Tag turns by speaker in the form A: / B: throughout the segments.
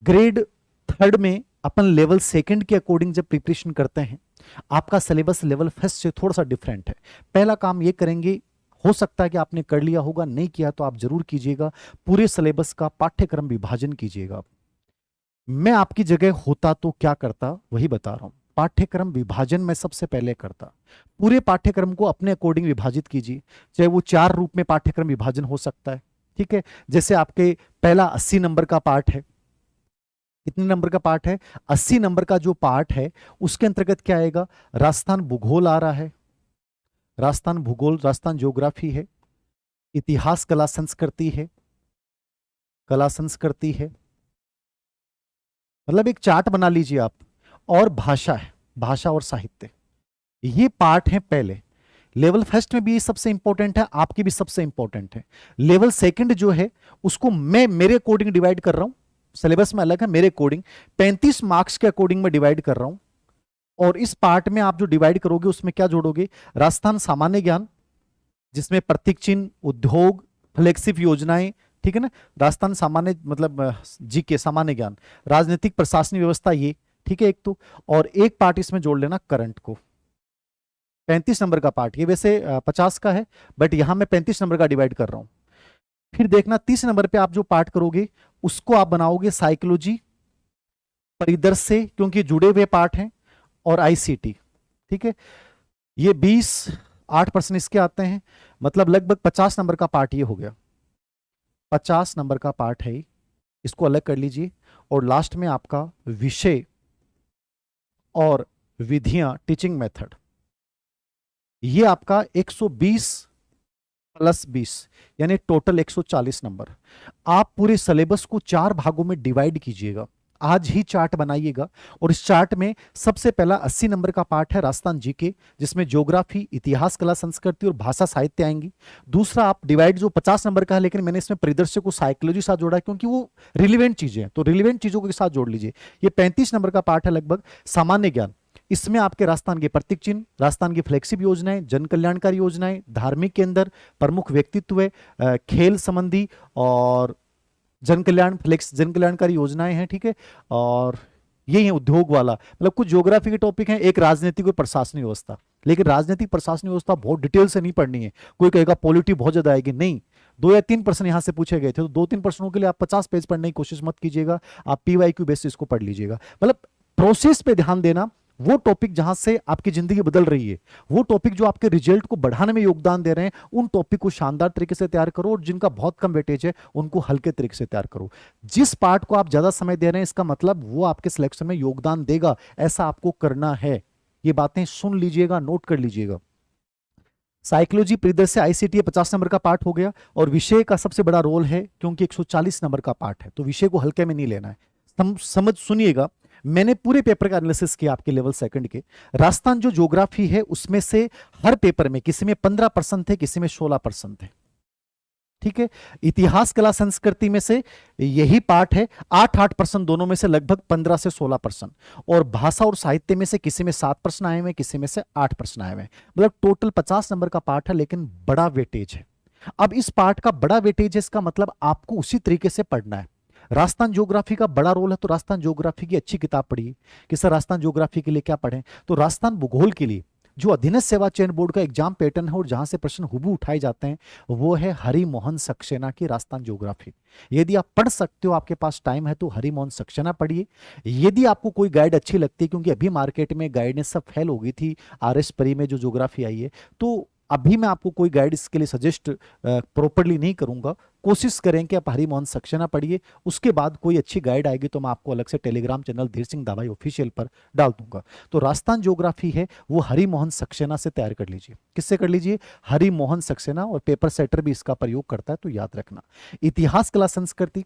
A: Grade third में अपन level second के according जब प्रिपरेशन करते हैं, आपका सिलेबस लेवल फर्स्ट से थोड़ा सा डिफरेंट है। पहला काम ये करेंगे, हो सकता है कि आपने कर लिया होगा, नहीं किया तो आप जरूर कीजिएगा, पूरे सिलेबस का पाठ्यक्रम विभाजन कीजिएगा। मैं आपकी जगह होता तो क्या करता वही बता रहा हूं। पाठ्यक्रम विभाजन मैं सबसे पहले करता। पूरे पाठ्यक्रम को अपने अकॉर्डिंग विभाजित कीजिए, चाहे वो 4 रूप में पाठ्यक्रम विभाजन हो सकता है। ठीक है, जैसे आपके पहला 80 नंबर का पार्ट है। कितने नंबर का पार्ट है? 80 नंबर का जो पार्ट है उसके अंतर्गत क्या आएगा? राजस्थान भूगोल आ रहा है, राजस्थान भूगोल, राजस्थान ज्योग्राफी है, इतिहास कला संस्कृति है, कला संस्कृति है, मतलब एक चार्ट बना लीजिए आप, और भाषा है, भाषा और साहित्य। ये पार्ट है पहले। लेवल फर्स्ट में भी सबसे इंपॉर्टेंट है, आपकी भी सबसे इंपॉर्टेंट है। लेवल सेकंड जो है उसको मैं मेरे अकॉर्डिंग डिवाइड कर रहा हूं, सिलेबस में अलग है, मेरे अकॉर्डिंग 35 मार्क्स के अकॉर्डिंग मैं डिवाइड कर रहा हूं। और इस पार्ट में आप जो डिवाइड करोगे उसमें क्या जोड़ोगे? राजस्थान सामान्य ज्ञान, जिसमें प्रतीक चिन्ह, उद्योग, फ्लैगशिप योजनाएं, ठीक है ना, राजस्थान सामान्य मतलब जीके सामान्य ज्ञान, राजनीतिक प्रशासनिक व्यवस्था, ये ठीक है एक तो। और एक पार्ट इसमें जोड़ लेना करंट को। 35 नंबर का पार्ट, ये वैसे 50 का है, बट यहां मैं 35 नंबर का डिवाइड कर रहा हूं। फिर देखना 30 नंबर पे आप जो पार्ट करोगे उसको आप बनाओगे साइकोलॉजी, परिदृश्य, क्योंकि जुड़े हुए पार्ट हैं, और आईसीटी। ठीक है, ये 28% इसके आते हैं, मतलब लगभग 50 नंबर का पार्ट ये हो गया। 50 नंबर का पार्ट है, इसको अलग कर लीजिए। और लास्ट में आपका विषय और विधियां, टीचिंग मेथड, ये आपका 120 प्लस 20 यानी टोटल 140 नंबर। आप पूरे सिलेबस को 4 भागों में डिवाइड कीजिएगा, आज ही चार्ट बनाइएगा। और इस चार्ट में सबसे पहला 80 नंबर का पार्ट है राजस्थान जीके, जिसमें ज्योग्राफी, इतिहास, कला संस्कृति और भाषा साहित्य आएंगी। दूसरा आप डिवाइड जो 50 नंबर का है, लेकिन मैंने इसमें परिदृश्य को साइकोलॉजी साथ जोड़ा है क्योंकि वो रिलेवेंट चीजें हैं, तो रिलेवेंट चीजों के साथ जोड़ लीजिए। ये 35 नंबर का पार्ट है लगभग। सामान्य ज्ञान, इसमें आपके राजस्थान के प्रतीक चिन्ह, राजस्थान की फ्लैगशिप योजनाएं, जन कल्याणकारी योजनाएं, धार्मिक केंद्र, प्रमुख व्यक्तित्व, खेल संबंधी और जन कल्याणकारी योजनाएं हैं। ठीक है, और ये है उद्योग वाला, मतलब कुछ ज्योग्राफी के टॉपिक हैं, एक राजनीतिक और प्रशासनिक व्यवस्था। लेकिन राजनीतिक प्रशासनिक व्यवस्था बहुत डिटेल से नहीं पढ़नी है। कोई कहेगा पॉलिटी बहुत ज्यादा आएगी, नहीं, 2 या 3 प्रश्न यहां से पूछे गए थे, तो 2-3 प्रश्नों के लिए आप 50 पेज पढ़ने की कोशिश मत कीजिएगा, आप PYQ बेसिस को पढ़ लीजिएगा। मतलब प्रोसेस पे ध्यान देना, वो टॉपिक जहां से आपकी जिंदगी बदल रही है, वो टॉपिक जो आपके रिजल्ट को बढ़ाने में योगदान दे रहे हैं, उन टॉपिक को शानदार तरीके से तैयार करो, और जिनका बहुत कम वेटेज है उनको हल्के तरीके से तैयार करो। जिस पार्ट को आप ज्यादा समय दे रहे हैं, इसका मतलब वो आपके सिलेक्शन में योगदान देगा, ऐसा आपको करना है। ये बातें सुन लीजिएगा, नोट कर लीजिएगा। साइकोलॉजी, परिदृश्य, आईसीटी 50 नंबर का पार्ट हो गया। और विषय का सबसे बड़ा रोल है, क्योंकि 140 नंबर का पार्ट है, तो विषय को हल्के में नहीं लेना है। समझ सुनिएगा, मैंने पूरे पेपर का एनालिसिस किया आपके लेवल सेकंड के। राजस्थान जो ज्योग्राफी है उसमें से हर पेपर में किसी में 15% है, किसी में 16% है। ठीक है, इतिहास कला संस्कृति में से यही पार्ट है, 8-8% दोनों में से, लगभग 15 से 16%। और भाषा और साहित्य में से किसी में 7 प्रश्न आए हुए, किसी में से 8 प्रश्न आए हुए, मतलब टोटल 50 नंबर का पार्ट है, लेकिन बड़ा वेटेज है। अब इस पार्ट का बड़ा वेटेज है, इसका मतलब आपको उसी तरीके से पढ़ना है। राजस्थान ज्योग्राफी का बड़ा रोल है, तो राजस्थान ज्योग्राफी की अच्छी किताब पढ़िए कि सर राजस्थान ज्योग्राफी के लिए क्या पढ़ें। तो राजस्थान भूगोल के लिए जो अधीनस्थ सेवा चयन बोर्ड का एग्जाम पैटर्न है और जहां से प्रश्न हुबहू उठाए जाते हैं, वो है हरिमोहन सक्सेना की राजस्थान ज्योग्राफी। यदि आप पढ़ सकते हो, आपके पास टाइम है, तो हरिमोहन सक्सेना पढ़िए। यदि आपको कोई गाइड अच्छी लगती है, क्योंकि अभी मार्केट में गाइडेंस सब फेल हो गई थी, RS परी में जो ज्योग्राफी आई है, तो अभी मैं आपको कोई गाइड इसके लिए सजेस्ट प्रॉपरली नहीं करूंगा। कोशिश करें कि आप हरिमोहन सक्सेना पढ़िए, उसके बाद कोई अच्छी गाइड आएगी तो मैं आपको अलग से टेलीग्राम चैनल धीर सिंह दाभाई ऑफिशियल पर डाल दूंगा। तो राजस्थान ज्योग्राफी है वो हरिमोहन सक्सेना से तैयार कर लीजिए। किससे कर लीजिए? हरिमोहन सक्सेना, और पेपर सेटर भी इसका प्रयोग करता है, तो याद रखना। इतिहास कला संस्कृति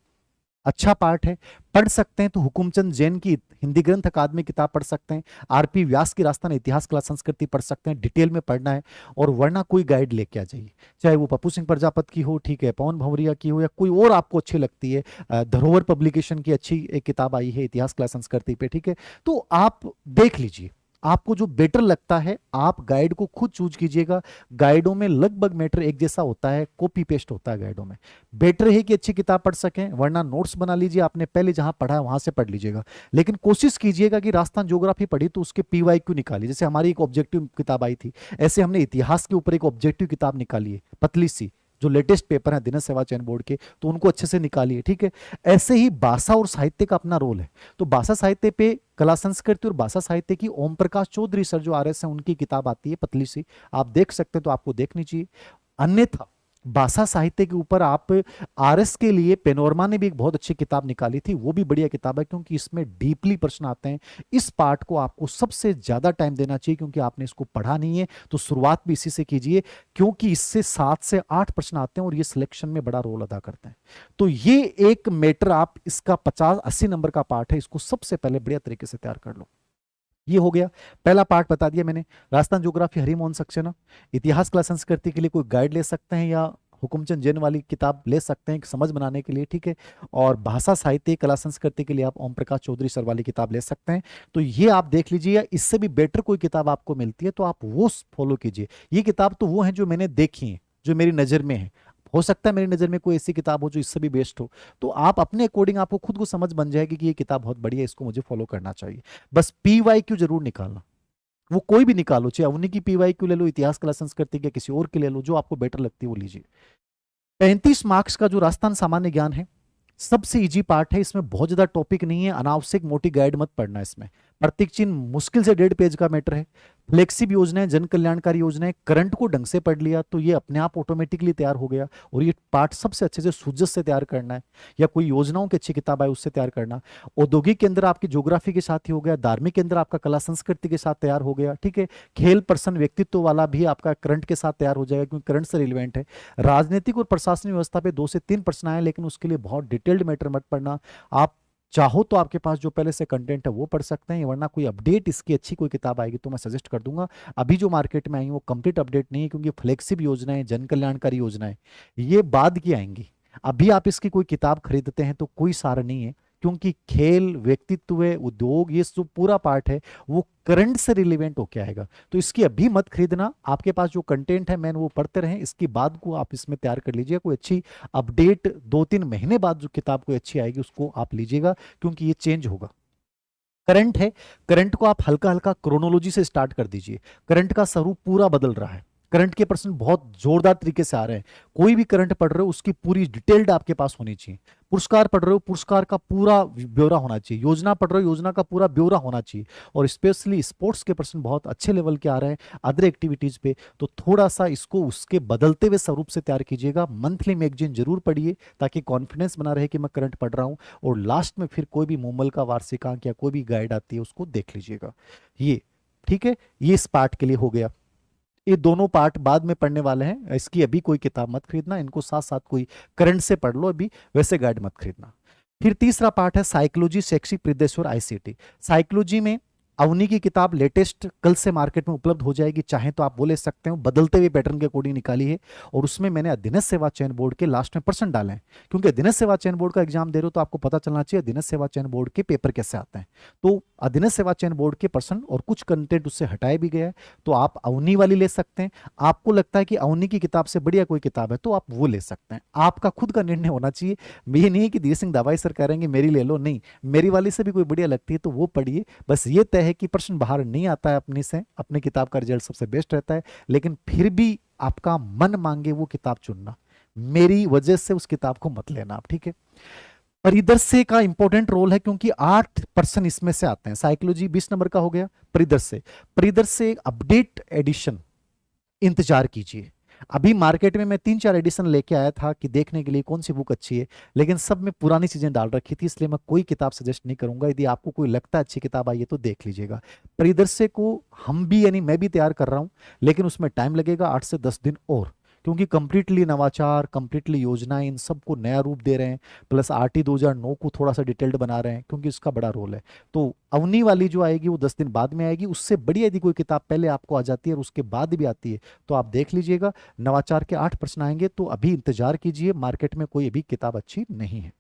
A: अच्छा पार्ट है, पढ़ सकते हैं तो हुकुमचंद जैन की हिंदी ग्रंथ अकादमी किताब पढ़ सकते हैं, RP व्यास की राजस्थान इतिहास कला संस्कृति पढ़ सकते हैं, डिटेल में पढ़ना है। और वरना कोई गाइड लेके आ जाइए, चाहे वो पप्पू सिंह प्रजापत की हो, ठीक है, पवन भंवरिया की हो, या कोई और आपको अच्छी लगती है। धरोहर पब्लिकेशन की अच्छी एक किताब आई है इतिहास कला संस्कृति पे, ठीक है, तो आप देख लीजिए, आपको जो बेटर लगता है आप गाइड को खुद चूज कीजिएगा। गाइडों में लगभग मैटर एक जैसा होता है, कॉपी पेस्ट होता है गाइडों में। बेटर है कि अच्छी किताब पढ़ सकें, वरना नोट्स बना लीजिए, आपने पहले जहां पढ़ा है वहां से पढ़ लीजिएगा। लेकिन कोशिश कीजिएगा कि राजस्थान ज्योग्राफी पढ़ी तो उसके PYQ निकालिए। जैसे हमारी एक ऑब्जेक्टिव किताब आई थी, ऐसे हमने इतिहास के ऊपर एक ऑब्जेक्टिव किताब निकाली है पतली सी, जो लेटेस्ट पेपर है दिनस सेवा चयन बोर्ड के, तो उनको अच्छे से निकालिए, ठीक है। ऐसे ही भाषा और साहित्य का अपना रोल है। तो भाषा साहित्य पे कला संस्कृति और भाषा साहित्य की ओम प्रकाश चौधरी सर जो RS है उनकी किताब आती है पतली सी, आप देख सकते हैं, तो आपको देखनी चाहिए। अन्यथा भाषा साहित्य के ऊपर आप RS के लिए पेनोरमा ने भी एक बहुत अच्छी किताब निकाली थी, वो भी बढ़िया किताब है, क्योंकि इसमें डीपली प्रश्न आते हैं। इस पार्ट को आपको सबसे ज्यादा टाइम देना चाहिए, क्योंकि आपने इसको पढ़ा नहीं है, तो शुरुआत भी इसी से कीजिए, क्योंकि इससे 7 से 8 प्रश्न आते हैं और ये सिलेक्शन में बड़ा रोल अदा करते हैं। तो ये एक मैटर, आप इसका 50-80 नंबर का पार्ट है, इसको सबसे पहले बढ़िया तरीके से तैयार कर लो। ये हो गया, पहला पार्ट बता दिया मैंने। राजस्थान ज्योग्राफी हरिमोहन सक्सेना। इतिहास कला संस्कृति के लिए कोई गाइड ले सकते हैं या हुकुमचंद जैन वाली किताब ले सकते हैं समझ बनाने के लिए, ठीक है। और भाषा साहित्य कला संस्कृति के लिए आप ओम प्रकाश चौधरी सर वाली किताब ले सकते हैं। तो ये आप देख लीजिए, या इससे भी बेटर कोई किताब आपको मिलती है तो आप वो फॉलो कीजिए। ये किताब तो वो है जो मैंने देखी है, जो मेरी नज़र में है। हो सकता है मेरी नज़र में कोई ऐसी किताब हो जो इससे भी बेस्ट हो, तो आप अपने अकॉर्डिंग आपको खुद को समझ बन जाएगी कि ये किताब बहुत बढ़िया है, इसको मुझे फॉलो करना चाहिए। बस PYQ जरूर निकालना, वो कोई भी निकालो, चाहे उन्हीं की PYQ ले लो, इतिहास कला संस्कृति के किसी और की ले लो, जो आपको बेटर लगती है वो लीजिए। 35 मार्क्स का जो राजस्थान सामान्य ज्ञान है, सबसे इजी पार्ट है, इसमें बहुत ज्यादा टॉपिक नहीं है, अनावश्यक मोटी गाइड मत पढ़ना। इसमें प्रतीक चिन्ह मुश्किल से 1.5 पेज का मैटर है। फ्लेक्सिब योजनाएं, जन कल्याणकारी योजनाएं, करंट को ढंग से पढ़ लिया तो ये अपने आप ऑटोमेटिकली तैयार हो गया। और ये पार्ट सबसे अच्छे से सुजस से तैयार करना है, या कोई योजनाओं की अच्छी किताब है उससे तैयार करना। औद्योगिक के अंदर आपकी ज्योग्राफी के साथ ही हो गया, धार्मिक के अंदर आपका कला संस्कृति के साथ तैयार हो गया, ठीक है। खेल पर्सन व्यक्तित्व वाला भी आपका करंट के साथ तैयार हो जाएगा, क्योंकि करंट से रिलेवेंट है। राजनीतिक और प्रशासनिक व्यवस्था पे 2 से 3 प्रश्न आए, लेकिन उसके लिए बहुत डिटेल्ड मैटर मत पढ़ना। आप चाहो तो आपके पास जो पहले से कंटेंट है वो पढ़ सकते हैं, वरना कोई अपडेट इसकी अच्छी कोई किताब आएगी तो मैं सजेस्ट कर दूंगा। अभी जो मार्केट में आई वो कंप्लीट अपडेट नहीं है, क्योंकि फ्लेक्सिब योजनाएं, जन कल्याणकारी योजनाएं ये बाद की आएंगी। अभी आप इसकी कोई किताब खरीदते हैं तो कोई सार नहीं है, क्योंकि खेल, व्यक्तित्व, उद्योग, ये जो पूरा पार्ट है वो करंट से रिलेवेंट होके आएगा। तो इसकी अभी मत खरीदना, आपके पास जो कंटेंट है मैन वो पढ़ते रहें, इसके बाद को आप इसमें तैयार कर लीजिए। कोई अच्छी अपडेट 2-3 महीने बाद जो किताब कोई अच्छी आएगी उसको आप लीजिएगा, क्योंकि ये चेंज होगा। करंट है, करंट को आप हल्का हल्का क्रोनोलॉजी से स्टार्ट कर दीजिए। करंट का स्वरूप पूरा बदल रहा है, करंट के प्रश्न बहुत जोरदार तरीके से आ रहे हैं। कोई भी करंट पढ़ रहे हो उसकी पूरी डिटेल्ड आपके पास होनी चाहिए। पुरस्कार पढ़ रहे हो, पुरस्कार का पूरा ब्यौरा होना चाहिए। योजना पढ़ रहे हो, योजना का पूरा ब्यौरा होना चाहिए। और स्पेशली स्पोर्ट्स के प्रश्न बहुत अच्छे लेवल के आ रहे हैं अदर एक्टिविटीज पे, तो थोड़ा सा इसको उसके बदलते हुए स्वरूप से तैयार कीजिएगा। मंथली मैगजीन जरूर पढ़िए, ताकि कॉन्फिडेंस बना रहे कि मैं करंट पढ़ रहा हूँ। और लास्ट में फिर कोई भी मूमल का वार्षिकांक या कोई भी गाइड आती है उसको देख लीजिएगा। ये ठीक है, ये इस पार्ट के लिए हो गया। ये दोनों पार्ट बाद में पढ़ने वाले हैं, इसकी अभी कोई किताब मत खरीदना, इनको साथ साथ कोई करंट से पढ़ लो, अभी वैसे गाइड मत खरीदना। फिर तीसरा पार्ट है साइकोलॉजी, शैक्षिक परिदृश्य और ICT। साइकोलॉजी में अवनी की किताब लेटेस्ट कल से मार्केट में उपलब्ध हो जाएगी, चाहे तो आप वो ले सकते हो, बदलते हुए पैटर्न के अकॉर्डिंग निकाली है। और उसमें मैंने अधीनस्थ सेवा चयन बोर्ड के लास्ट में प्रश्न डाले हैं, क्योंकि अधीनस्थ सेवा चयन बोर्ड का एग्जाम दे रहे हो तो आपको पता चलना चाहिए अधीनस्थ सेवा चयन बोर्ड के पेपर कैसे आते हैं। तो अधीनस्थ सेवा चयन बोर्ड के प्रश्न और कुछ कंटेंट उससे हटाए भी गया है, तो आप अवनी वाली ले सकते हैं। आपको लगता है कि अवनी की किताब से बढ़िया कोई किताब है तो आप वो ले सकते हैं, आपका खुद का निर्णय होना चाहिए। ये नहीं है कि धीर सिंह दवाई सर कह रहे हैं मेरी ले लो, नहीं, मेरी वाली से भी कोई बढ़िया लगती है तो वो पढ़िए। बस ये तय है कि प्रश्न बाहर नहीं आता है अपने से, अपनी किताब का रिजल्ट सबसे बेस्ट रहता है, लेकिन फिर भी आपका मन मांगे वो किताब चुनना, मेरी वजह से उस किताब को मत लेना आप, ठीक है। परिदृश्य का इंपॉर्टेंट रोल है, क्योंकि 8% इसमें से आते हैं। साइकोलॉजी 20 नंबर का हो गया। परिदृश्य, परिदृश्य अपडेट एडिशन इंतजार कीजिए। अभी मार्केट में मैं 3-4 एडिशन लेके आया था कि देखने के लिए कौन सी बुक अच्छी है, लेकिन सब में पुरानी चीजें डाल रखी थी, इसलिए मैं कोई किताब सजेस्ट नहीं करूंगा। यदि आपको कोई लगता है अच्छी किताब आई है तो देख लीजिएगा। परिदृश्य को हम भी यानी मैं भी तैयार कर रहा हूं, लेकिन उसमें टाइम लगेगा 8 से 10 दिन और, क्योंकि कंप्लीटली नवाचार, कंप्लीटली योजनाएं, इन सबको नया रूप दे रहे हैं, प्लस RT 2009 को थोड़ा सा डिटेल्ड बना रहे हैं, क्योंकि इसका बड़ा रोल है। तो अवनी वाली जो आएगी वो 10 दिन बाद में आएगी, उससे बढ़िया यदि कोई किताब पहले आपको आ जाती है और उसके बाद भी आती है तो आप देख लीजिएगा। नवाचार के 8 प्रश्न आएंगे, तो अभी इंतजार कीजिए, मार्केट में कोई अभी किताब अच्छी नहीं है।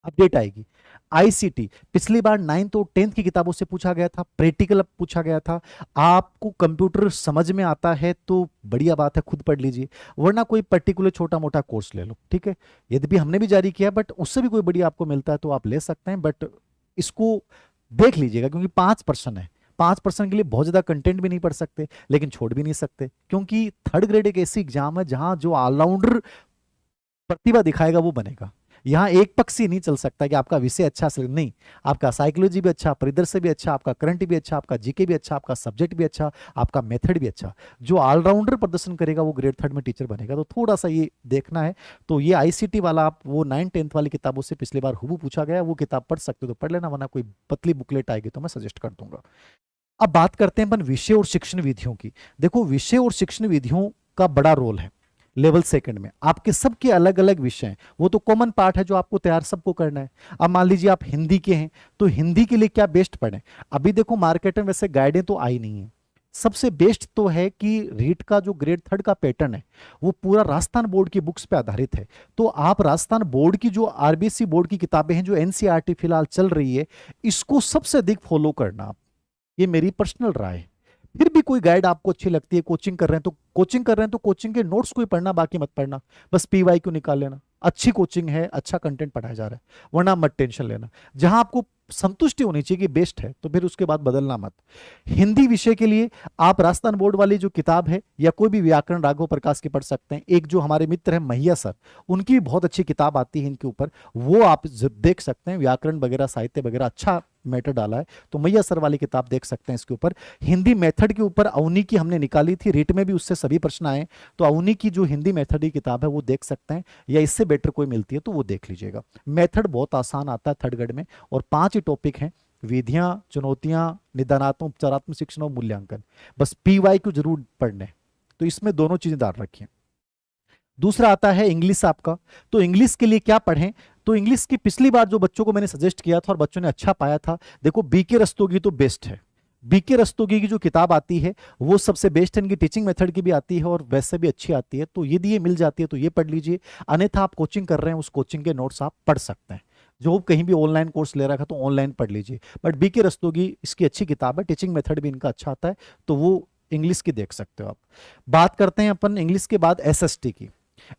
A: अपडेट आएगी। आईसीटी पिछली बार 9th और 10th की किताबों से पूछा गया था, प्रैक्टिकल पूछा गया था। आपको कंप्यूटर समझ में आता है तो बढ़िया बात है, खुद पढ़ लीजिए, वरना कोई पर्टिकुलर छोटा मोटा कोर्स ले लो, ठीक है। यद्यपि हमने भी जारी किया, बट उससे भी कोई बढ़िया आपको मिलता है तो आप ले सकते हैं, बट इसको देख लीजिएगा क्योंकि 5% है। 5% के लिए बहुत ज्यादा कंटेंट भी नहीं पढ़ सकते, लेकिन छोड़ भी नहीं सकते, क्योंकि थर्ड ग्रेड एक ऐसी एग्जाम है जहां जो ऑलराउंडर प्रतिभा दिखाएगा वो बनेगा। यहाँ एक पक्ष ही नहीं चल सकता कि आपका विषय अच्छा से नहीं, आपका साइकोलॉजी भी अच्छा, परिदृश्य भी अच्छा, आपका करंट भी अच्छा, आपका जीके भी अच्छा, आपका सब्जेक्ट भी अच्छा, आपका मेथड भी अच्छा। जो ऑलराउंडर प्रदर्शन करेगा वो ग्रेड 3 में टीचर बनेगा। तो थोड़ा सा ये देखना है। तो ये आईसीटी वाला आप वो 9th-10th वाली किताबों से पिछली बार हुबहू पूछा गया, वो किताब पढ़ सकते हो तो पढ़ लेना, वरना कोई पतली बुकलेट आएगी तो मैं सजेस्ट कर दूंगा। अब बात करते हैं अपन विषय और शिक्षण विधियों की। देखो, विषय और शिक्षण विधियों का बड़ा रोल है लेवल सेकंड में। आपके सबके अलग अलग विषय हैं, वो तो कॉमन पार्ट है जो आपको तैयार सबको करना है। अब मान लीजिए आप हिंदी के हैं तो हिंदी के लिए क्या बेस्ट पढ़ें। अभी देखो मार्केट में वैसे गाइडें तो आई नहीं है, सबसे बेस्ट तो है कि रीट का जो ग्रेड 3 का पैटर्न है वो पूरा राजस्थान बोर्ड की बुक्स पे आधारित है। तो आप राजस्थान बोर्ड की जो आरबीसी बोर्ड की किताबें हैं जो एनसीईआरटी फिलहाल चल रही है, इसको सबसे अधिक फॉलो करना आप, ये मेरी पर्सनल राय है। फिर भी कोई गाइड आपको अच्छी लगती है, कोचिंग कर रहे हैं तो कोचिंग के नोट्स को ही पढ़ना, बाकी मत पढ़ना, बस पीवाई क्यों निकाल लेना। अच्छी कोचिंग है, अच्छा कंटेंट पढ़ाया जा रहा है, वरना मत टेंशन लेना। जहां आपको संतुष्टि होनी चाहिए कि बेस्ट है तो फिर उसके बाद बदलना मत। हिंदी विषय के लिए आप राजस्थान बोर्ड वाली जो किताब है या कोई भी व्याकरण राघव प्रकाश की पढ़ सकते हैं। एक जो हमारे मित्र हैं मैया सर, उनकी भी बहुत अच्छी किताब आती है इनके ऊपर, वो आप देख सकते हैं। व्याकरण वगैरह साहित्य वगैरह अच्छा मैटर डाला है, तो मैया सर वाली किताब देख सकते हैं इसके ऊपर। हिंदी मेथड के ऊपर अवनी की हमने निकाली थी, रीट में भी उससे सभी प्रश्न आए, तो अवनी की जो हिंदी मेथड की किताब है वो देख सकते हैं, या इससे बेटर कोई मिलती है तो वो देख लीजिएगा। मेथड बहुत आसान आता है थर्ड ग्रेड में, और 5 ही टॉपिक हैं, विधियां, चुनौतियां, निदानात्मक, उपचारात्मक शिक्षण और मूल्यांकन। बस पीवाई को जरूर पढ़ने, तो इसमें दोनों चीजें डाल रखिए। दूसरा आता है इंग्लिश आपका, तो इंग्लिश के लिए क्या पढ़ें। तो इंग्लिश की पिछली बार जो बच्चों को मैंने सजेस्ट किया था और बच्चों ने अच्छा पाया था, देखो बीके रस्तोगी तो बेस्ट है। बीके रस्तोगी की जो किताब आती है वो सबसे बेस्ट है, इनकी टीचिंग मेथड की भी आती है और वैसे भी अच्छी आती है, तो यदि ये मिल जाती है तो ये पढ़ लीजिए। अन्यथा आप कोचिंग कर रहे हैं, उस कोचिंग के नोट्स आप पढ़ सकते हैं। जो कहीं भी ऑनलाइन कोर्स ले रखा है तो ऑनलाइन पढ़ लीजिए, बट बीके रस्तोगी इसकी अच्छी किताब है, टीचिंग मेथड भी इनका अच्छा आता है, तो वो इंग्लिश की देख सकते हो आप। बात करते हैं अपन इंग्लिश के बाद एसएसटी की।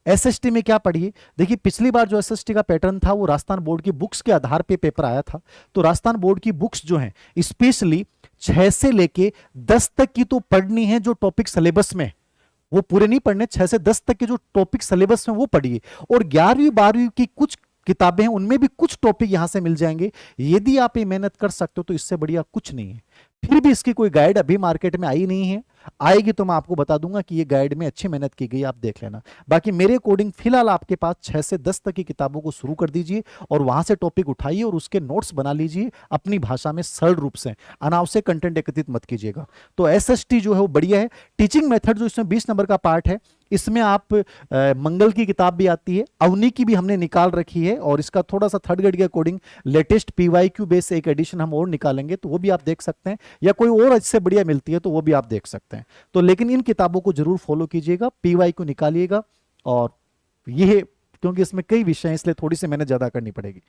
A: एसएसटी में क्या पढ़िए, देखिए पिछली बार जो एसएसटी का पैटर्न था वो राजस्थान बोर्ड की बुक्स के आधार पे पेपर आया था। तो राजस्थान बोर्ड की बुक्स जो हैं स्पेशली 6 से लेके 10 तक की तो पढ़नी है, जो टॉपिक सिलेबस में, वो पूरे नहीं पढ़ने, 6 से 10 तक के जो टॉपिक सिलेबस में वो पढ़िए। और 11वीं 12वीं की कुछ किताबें हैं उनमें भी कुछ टॉपिक यहां से मिल जाएंगे। यदि आप ये मेहनत कर सकते हो तो इससे बढ़िया कुछ नहीं है। फिर भी इसकी कोई गाइड अभी मार्केट में आई नहीं है, आएगी तो मैं आपको बता दूंगा कि ये गाइड में अच्छी मेहनत की गई, आप देख लेना। बाकी मेरे अकॉर्डिंग फिलहाल आपके पास 6 से 10 तक की किताबों को शुरू कर दीजिए और वहां से टॉपिक उठाइए और उसके नोट्स बना लीजिए अपनी भाषा में सरल रूप से, अनावश्यक कंटेंट एकत्रित मत कीजिएगा। तो एसएसटी जो है वो बढ़िया है। टीचिंग मेथड जो इसमें 20 नंबर का पार्ट है, इसमें आप मंगल की किताब भी आती है, अवनी की भी हमने निकाल रखी है, और इसका थोड़ा सा थर्ड ग्रेड के अकॉर्डिंग लेटेस्ट पीवाईक्यू बेस एक एडिशन हम और निकालेंगे, तो वो भी आप देख सकते हैं, या कोई और इससे बढ़िया मिलती है तो वो भी आप देख सकते हैं। तो लेकिन इन किताबों को जरूर फॉलो कीजिएगा, पीवाईक्यू निकालिएगा, और ये क्योंकि इसमें कई विषय हैं इसलिए थोड़ी सी मेहनत ज्यादा करनी पड़ेगी।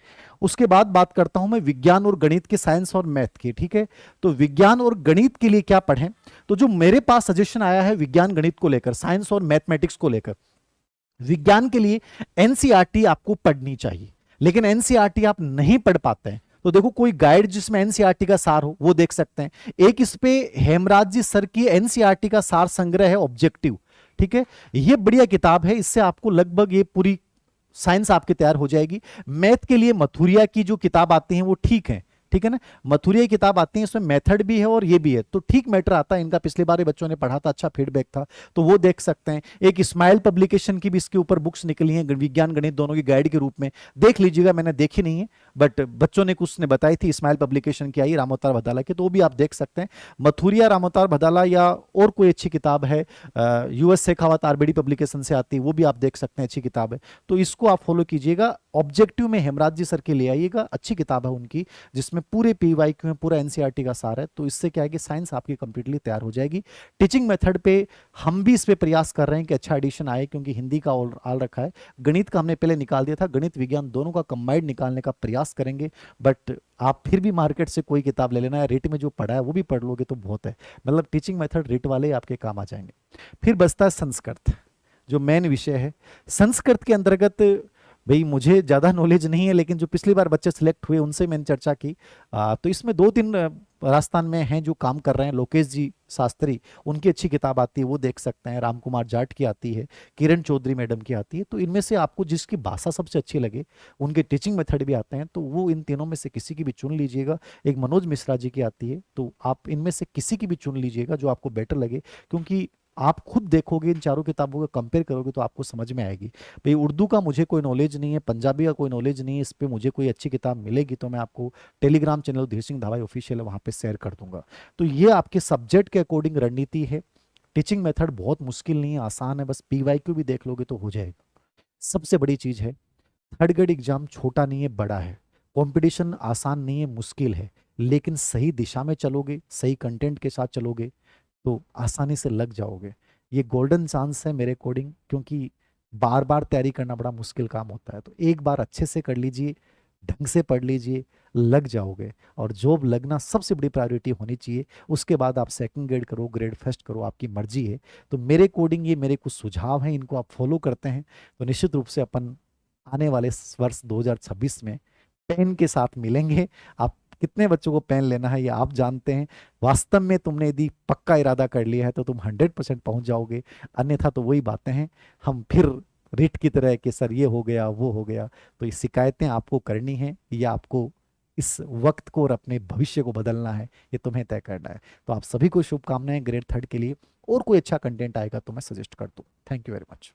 A: उसके बाद बात करता हूं मैं विज्ञान और गणित के, साइंस और मैथ की, ठीक है। तो विज्ञान और गणित के लिए क्या पढ़ें, तो जो मेरे पास सजेशन आया है विज्ञान गणित को लेकर, साइंस और मैथमेटिक्स को लेकर, विज्ञान के लिए एनसीईआरटी आपको पढ़नी चाहिए, लेकिन एनसीईआरटी आप नहीं पढ़ पाते हैं तो देखो कोई गाइड जिसमें एनसीईआरटी का सार हो वो देख सकते हैं। एक इस पे हेमराज जी सर की एनसीईआरटी का सार संग्रह है ऑब्जेक्टिव, ठीक है, ये बढ़िया किताब है, इससे आपको लगभग ये पूरी साइंस आपकी तैयार हो जाएगी। मैथ के लिए मथुरिया की जो किताब आती है वो ठीक है, ठीक है ना, मथुरिया की किताब आती है, इसमें मेथड भी है और ये भी है, तो ठीक मैटर आता है इनका। पिछली बार बच्चों ने पढ़ा था, अच्छा फीडबैक था, तो वो देख सकते हैं। एक स्माइल पब्लिकेशन की भी इसके ऊपर बुक्स निकली हैं, विज्ञान गणित दोनों की गाइड के रूप में, देख लीजिएगा, मैंने देखी नहीं है बट बच्चों ने कुछ ने बताई थी, स्माइल पब्लिकेशन की आई रामोतार भदाला की, तो वो भी आप देख सकते हैं। मथुरिया, रामोतार भदाला या और कोई अच्छी किताब है यूएस शेखावत आरबीडी पब्लिकेशन से आती है, वो भी आप देख सकते हैं, अच्छी किताब है, तो इसको आप फॉलो कीजिएगा। ऑब्जेक्टिव में हेमराज जी सर के ले आइएगा, अच्छी किताब है उनकी, जिसमें इसमें पूरे पीवाईक्यू में पूरा एनसीईआरटी का सार है। तो इससे क्या है कि साइंस आपकी कंप्लीटली तैयार हो जाएगी। टीचिंग मेथड पे हम भी इस पे प्रयास कर रहे हैं कि अच्छा एडिशन आए, क्योंकि हिंदी का ऑल रखा है, गणित का हमने पहले निकाल दिया था, गणित विज्ञान दोनों का कंबाइंड निकालने का प्रयास करेंगे। बट आप फिर भी मार्केट से कोई किताब ले लेना है, रेट में जो पढ़ा है वो भी पढ़ लोगे तो बहुत है, मतलब टीचिंग मेथड रेट वाले आपके काम आ जाएंगे। फिर बचता है संस्कृत, जो मेन विषय है। संस्कृत के अंतर्गत भाई मुझे ज़्यादा नॉलेज नहीं है, लेकिन जो पिछली बार बच्चे सिलेक्ट हुए उनसे मैंने चर्चा की, तो इसमें 2-3 राजस्थान में हैं जो काम कर रहे हैं। लोकेश जी शास्त्री, उनकी अच्छी किताब आती है, वो देख सकते हैं। राम कुमार जाट की आती है, किरण चौधरी मैडम की आती है। तो इनमें से आपको जिसकी भाषा सबसे अच्छी लगे, उनके टीचिंग मेथड भी आते हैं, तो वो इन तीनों में से किसी की भी चुन लीजिएगा। एक मनोज मिश्रा जी की आती है, तो आप इनमें से किसी की भी चुन लीजिएगा जो आपको बेटर लगे, क्योंकि आप खुद देखोगे इन चारों किताबों को कंपेयर करोगे तो आपको समझ में आएगी। भाई उर्दू का मुझे कोई नॉलेज नहीं है, पंजाबी का कोई नॉलेज नहीं है, इस पे मुझे कोई अच्छी किताब मिलेगी तो मैं आपको टेलीग्राम चैनल धीर सिंह धावाई ऑफिशियल है, वहाँ पे शेयर कर दूंगा। तो ये आपके सब्जेक्ट के अकॉर्डिंग रणनीति है। टीचिंग मेथड बहुत मुश्किल नहीं है, आसान है, बस पीवाईक्यू भी देख लोगे तो हो जाएगा। सबसे बड़ी चीज है, थर्ड ग्रेड एग्जाम छोटा नहीं है, बड़ा है। कंपटीशन आसान नहीं है, मुश्किल है, लेकिन सही दिशा में चलोगे, सही कंटेंट के साथ चलोगे तो आसानी से लग जाओगे। ये गोल्डन चांस है मेरे अकॉर्डिंग, क्योंकि बार बार तैयारी करना बड़ा मुश्किल काम होता है। तो एक बार अच्छे से कर लीजिए, ढंग से पढ़ लीजिए, लग जाओगे। और जॉब लगना सबसे बड़ी प्रायोरिटी होनी चाहिए। उसके बाद आप सेकंड ग्रेड करो, ग्रेड फर्स्ट करो, आपकी मर्जी है। तो मेरे अकॉर्डिंग ये मेरे कुछ सुझाव हैं, इनको आप फॉलो करते हैं तो निश्चित रूप से अपन आने वाले वर्ष 2026 में पेन के साथ मिलेंगे। आप कितने बच्चों को पेन लेना है ये आप जानते हैं। वास्तव में तुमने यदि पक्का इरादा कर लिया है तो तुम 100% पहुंच जाओगे, अन्यथा तो वही बातें हैं, हम फिर रिट की तरह कि सर ये हो गया वो हो गया। तो ये शिकायतें आपको करनी है या आपको इस वक्त को और अपने भविष्य को बदलना है, ये तुम्हें तय करना है। तो आप सभी को शुभकामनाएं ग्रेड थर्ड के लिए। और कोई अच्छा कंटेंट आएगा तो मैं सजेस्ट कर दूँ। Thank you very much.